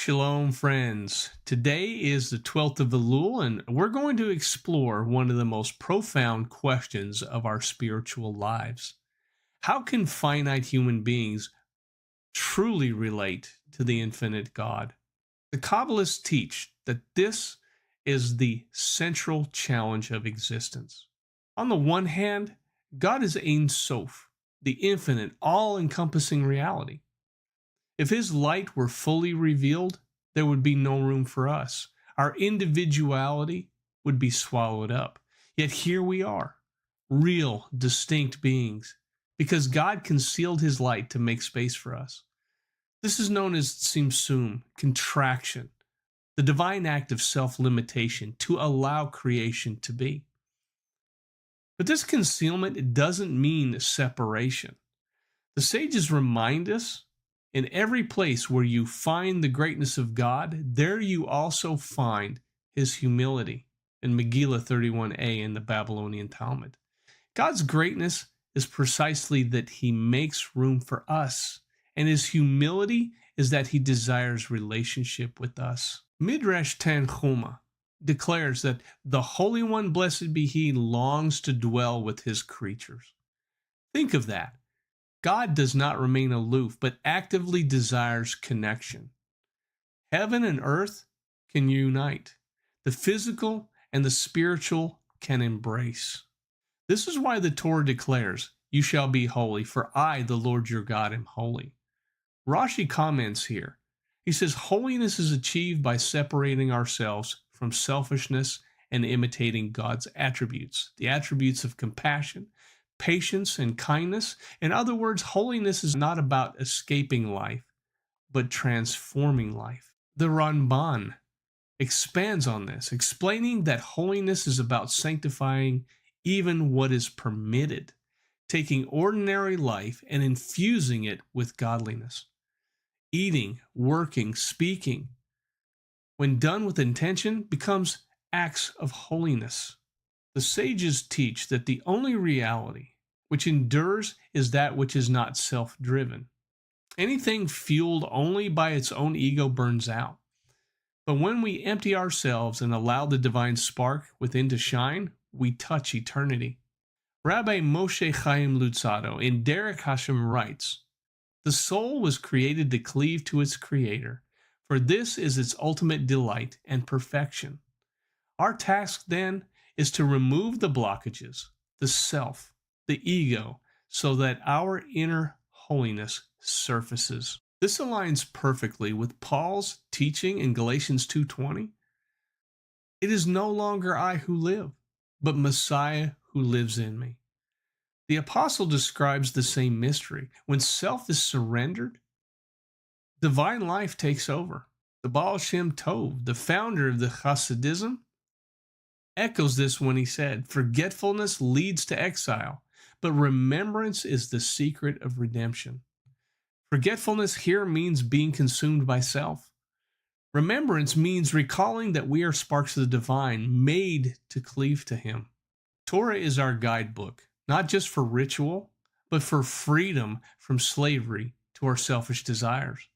Shalom, friends. Today is the 12th of Elul, and we're going to explore one of the most profound questions of our spiritual lives. How can finite human beings truly relate to the infinite God? The Kabbalists teach that this is the central challenge of existence. On the one hand, God is Ein Sof, the infinite, all-encompassing reality. If his light were fully revealed, there would be no room for us. Our individuality would be swallowed up. Yet here we are, real, distinct beings, because God concealed his light to make space for us. This is known as tzimtzum, contraction, the divine act of self-limitation to allow creation to be. But this concealment doesn't mean separation. The sages remind us, in every place where you find the greatness of God, there you also find his humility, in Megillah 31a in the Babylonian Talmud. God's greatness is precisely that he makes room for us, and his humility is that he desires relationship with us. Midrash Tanchuma declares that the Holy One, blessed be he, longs to dwell with his creatures. Think of that. God does not remain aloof, but actively desires connection. Heaven and earth can unite. The physical and the spiritual can embrace. This is why the Torah declares, "You shall be holy, for I, the Lord your God, am holy." Rashi comments here. He says, holiness is achieved by separating ourselves from selfishness and imitating God's attributes, the attributes of compassion, patience, and kindness. In other words, holiness is not about escaping life, but transforming life. The Ramban expands on this, explaining that holiness is about sanctifying even what is permitted, taking ordinary life and infusing it with godliness. Eating, working, speaking, when done with intention, becomes acts of holiness. The sages teach that the only reality which endures is that which is not self-driven. Anything fueled only by its own ego burns out. But when we empty ourselves and allow the divine spark within to shine, we touch eternity. Rabbi Moshe Chaim Luzzatto in Derech HaYashar writes, "The soul was created to cleave to its creator, for this is its ultimate delight and perfection. Our task then is to remove the blockages, the self, the ego, so that our inner holiness surfaces." This aligns perfectly with Paul's teaching in Galatians 2:20. "It is no longer I who live, but Messiah who lives in me." The apostle describes the same mystery. When self is surrendered, divine life takes over. The Baal Shem Tov, the founder of the Hasidism, echoes this when he said, "Forgetfulness leads to exile, but remembrance is the secret of redemption." Forgetfulness here means being consumed by self. Remembrance means recalling that we are sparks of the divine, made to cleave to him. Torah is our guidebook, not just for ritual, but for freedom from slavery to our selfish desires.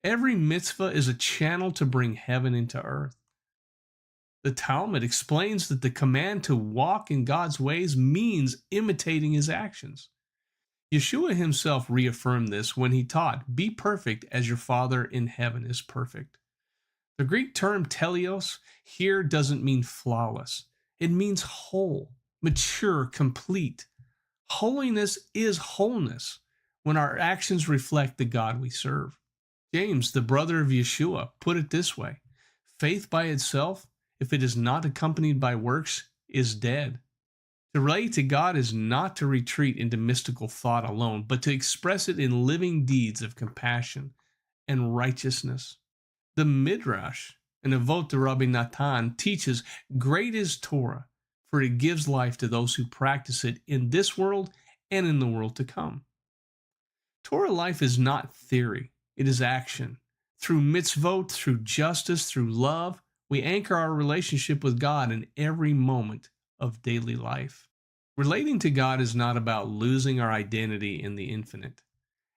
Every mitzvah is a channel to bring heaven into earth. The Talmud explains that the command to walk in God's ways means imitating his actions. Yeshua himself reaffirmed this when he taught, "Be perfect as your Father in heaven is perfect." The Greek term teleos here doesn't mean flawless. It means whole, mature, complete. Holiness is wholeness when our actions reflect the God we serve. James, the brother of Yeshua, put it this way: faith by itself, if it is not accompanied by works, is dead. To relate to God is not to retreat into mystical thought alone, but to express it in living deeds of compassion and righteousness. The Midrash, an Avot to Rabbi Natan, teaches, "Great is Torah, for it gives life to those who practice it in this world and in the world to come." Torah life is not theory, it is action. Through mitzvot, through justice, through love, we anchor our relationship with God in every moment of daily life. Relating to God is not about losing our identity in the infinite.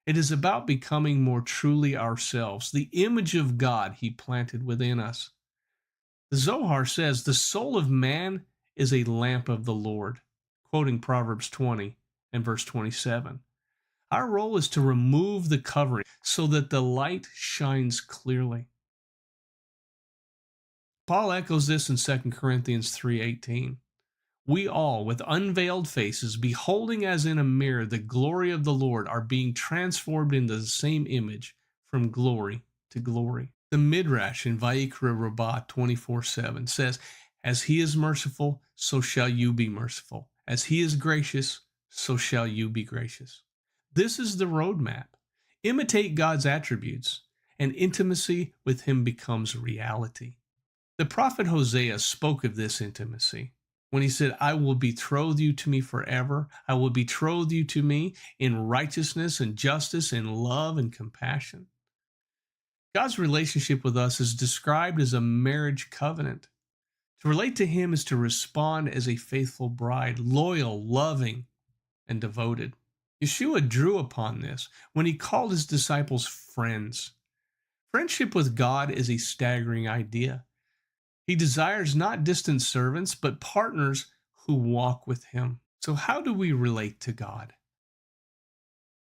It is about becoming more truly ourselves, the image of God He planted within us. The Zohar says, "The soul of man is a lamp of the Lord," quoting Proverbs 20 and verse 27. Our role is to remove the covering so that the light shines clearly. Paul echoes this in 2 Corinthians 3:18. We all, with unveiled faces, beholding as in a mirror the glory of the Lord, are being transformed into the same image from glory to glory. The Midrash in Vayikra Rabbah 24:7 says, "As He is merciful, so shall you be merciful. As He is gracious, so shall you be gracious." This is the roadmap. Imitate God's attributes, and intimacy with Him becomes reality. The prophet Hosea spoke of this intimacy when he said, "I will betroth you to me forever. I will betroth you to me in righteousness and justice, in love and compassion." God's relationship with us is described as a marriage covenant. To relate to Him is to respond as a faithful bride, loyal, loving, and devoted. Yeshua drew upon this when He called His disciples friends. Friendship with God is a staggering idea. He desires not distant servants, but partners who walk with Him. So how do we relate to God?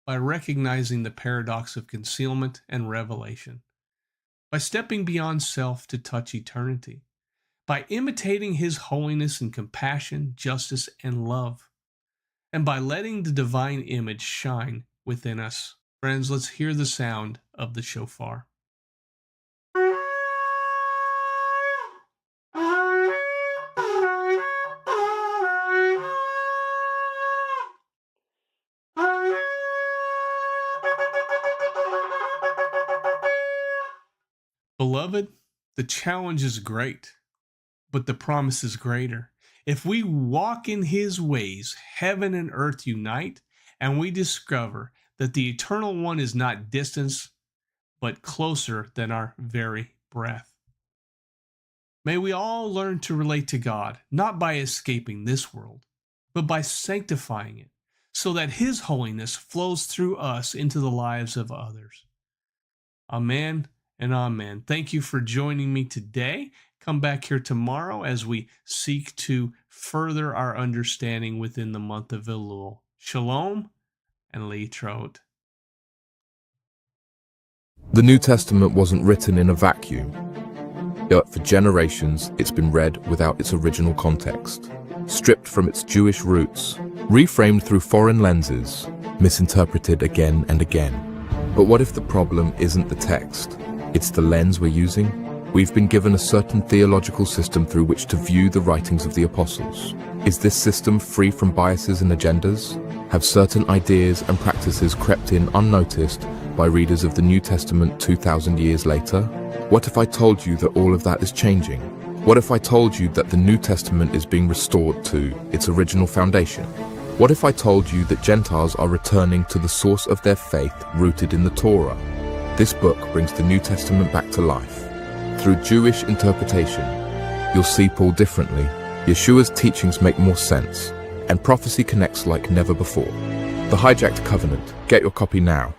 By recognizing the paradox of concealment and revelation. By stepping beyond self to touch eternity. By imitating His holiness and compassion, justice, and love. And by letting the divine image shine within us. Friends, let's hear the sound of the shofar. Beloved, the challenge is great, but the promise is greater. If we walk in His ways, heaven and earth unite, and we discover that the Eternal One is not distant, but closer than our very breath. May we all learn to relate to God, not by escaping this world, but by sanctifying it, so that His holiness flows through us into the lives of others. Amen and amen. Thank you for joining me today. Come back here tomorrow as we seek to further our understanding within the month of Elul. Shalom and Leitrot. The New Testament wasn't written in a vacuum, yet for generations it's been read without its original context, stripped from its Jewish roots, reframed through foreign lenses, misinterpreted again and again. But what if the problem isn't the text? It's the lens we're using? We've been given a certain theological system through which to view the writings of the apostles. Is this system free from biases and agendas? Have certain ideas and practices crept in unnoticed by readers of the New Testament 2,000 years later? What if I told you that all of that is changing? What if I told you that the New Testament is being restored to its original foundation? What if I told you that Gentiles are returning to the source of their faith rooted in the Torah? This book brings the New Testament back to life. Through Jewish interpretation, you'll see Paul differently, Yeshua's teachings make more sense, and prophecy connects like never before. The Hijacked Covenant. Get your copy now.